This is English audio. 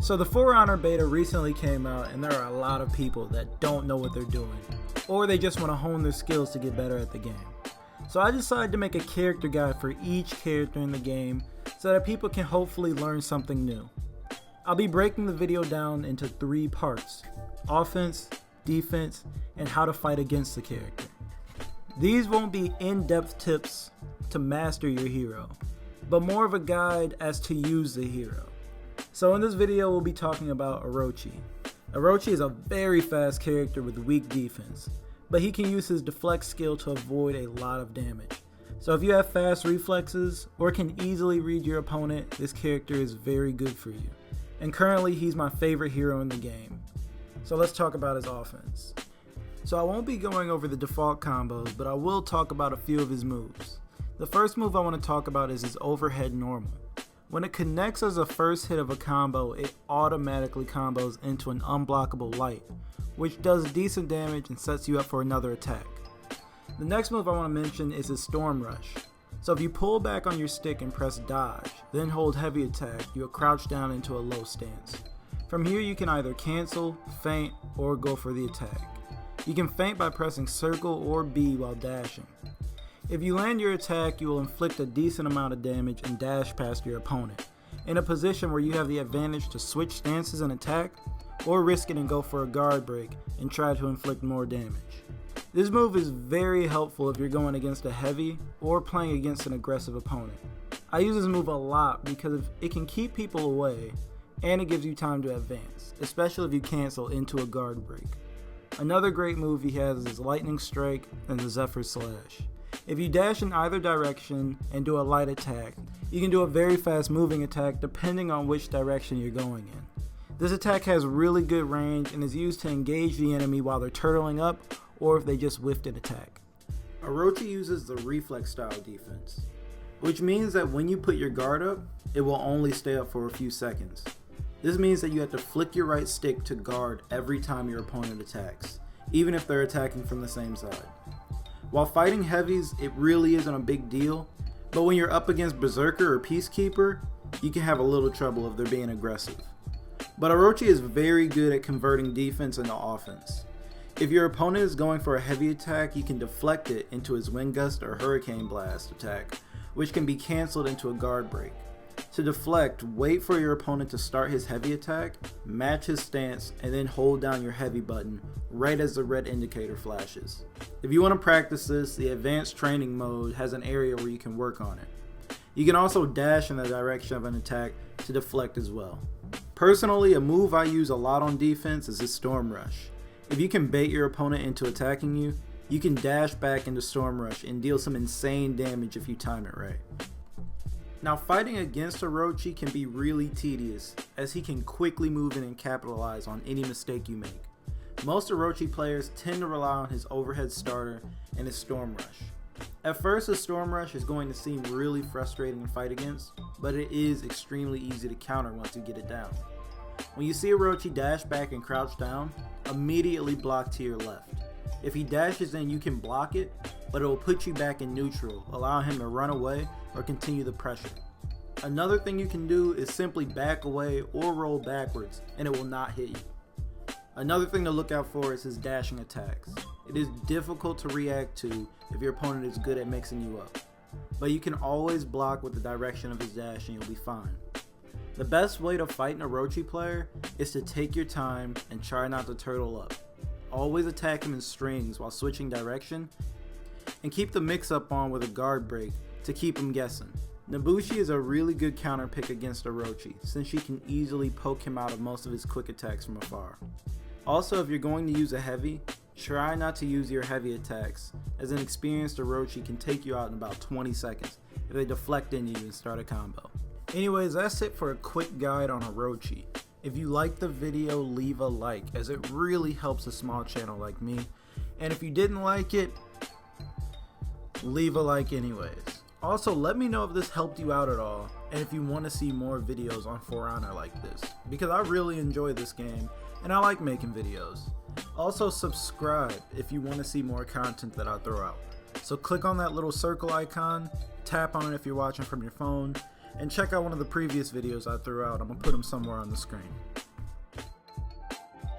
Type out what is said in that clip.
So the For Honor beta recently came out, and there are a lot of people that don't know what they're doing, or they just want to hone their skills to get better at the game. So I decided to make a character guide for each character in the game so that people can hopefully learn something new. I'll be breaking the video down into 3 parts: offense, defense, and how to fight against the character. These won't be in-depth tips to master your hero, but more of a guide as to use the hero. So in this video we'll be talking about Orochi. Orochi is a very fast character with weak defense, but he can use his deflect skill to avoid a lot of damage. So if you have fast reflexes or can easily read your opponent, this character is very good for you. And currently he's my favorite hero in the game. So let's talk about his offense. So I won't be going over the default combos, but I will talk about a few of his moves. The first move I want to talk about is his overhead normal. When it connects as a first hit of a combo, it automatically combos into an unblockable light, which does decent damage and sets you up for another attack. The next move I want to mention is his Storm Rush. So if you pull back on your stick and press dodge, then hold heavy attack, you will crouch down into a low stance. From here you can either cancel, feint, or go for the attack. You can feint by pressing circle or B while dashing. If you land your attack, you will inflict a decent amount of damage and dash past your opponent, in a position where you have the advantage to switch stances and attack, or risk it and go for a guard break and try to inflict more damage. This move is very helpful if you're going against a heavy or playing against an aggressive opponent. I use this move a lot because it can keep people away and it gives you time to advance, especially if you cancel into a guard break. Another great move he has is his Lightning Strike and the Zephyr Slash. If you dash in either direction and do a light attack, you can do a very fast moving attack depending on which direction you're going in. This attack has really good range and is used to engage the enemy while they're turtling up or if they just whiffed an attack. Orochi uses the reflex style defense, which means that when you put your guard up, it will only stay up for a few seconds. This means that you have to flick your right stick to guard every time your opponent attacks, even if they're attacking from the same side. While fighting heavies, it really isn't a big deal, but when you're up against Berserker or Peacekeeper, you can have a little trouble if they're being aggressive. But Orochi is very good at converting defense into offense. If your opponent is going for a heavy attack, you can deflect it into his Wind Gust or Hurricane Blast attack, which can be cancelled into a guard break. To deflect, wait for your opponent to start his heavy attack, match his stance, and then hold down your heavy button right as the red indicator flashes. If you want to practice this, the advanced training mode has an area where you can work on it. You can also dash in the direction of an attack to deflect as well. Personally, a move I use a lot on defense is his Storm Rush. If you can bait your opponent into attacking you, you can dash back into Storm Rush and deal some insane damage if you time it right. Now, fighting against Orochi can be really tedious, as he can quickly move in and capitalize on any mistake you make. Most Orochi players tend to rely on his overhead starter and his Storm Rush. At first, his Storm Rush is going to seem really frustrating to fight against, but it is extremely easy to counter once you get it down. When you see Orochi dash back and crouch down, immediately block to your left. If he dashes in, you can block it, but it will put you back in neutral, allowing him to run away or continue the pressure. Another thing you can do is simply back away or roll backwards, and it will not hit you. Another thing to look out for is his dashing attacks. It is difficult to react to if your opponent is good at mixing you up, but you can always block with the direction of his dash and you'll be fine. The best way to fight an Orochi player is to take your time and try not to turtle up. Always attack him in strings while switching direction, and keep the mix up on with a guard break to keep him guessing. Nobushi is a really good counter pick against Orochi, since she can easily poke him out of most of his quick attacks from afar. Also, if you're going to use a heavy, try not to use your heavy attacks, as an experienced Orochi can take you out in about 20 seconds if they deflect into you and start a combo. Anyways, that's it for a quick guide on Orochi. If you liked the video, leave a like, as it really helps a small channel like me. And if you didn't like it, leave a like anyways. Also, let me know if this helped you out at all, and if you want to see more videos on For Honor like this, because I really enjoy this game, and I like making videos. Also, subscribe if you want to see more content that I throw out. So click on that little circle icon, tap on it if you're watching from your phone, and check out one of the previous videos I threw out. I'm gonna put them somewhere on the screen.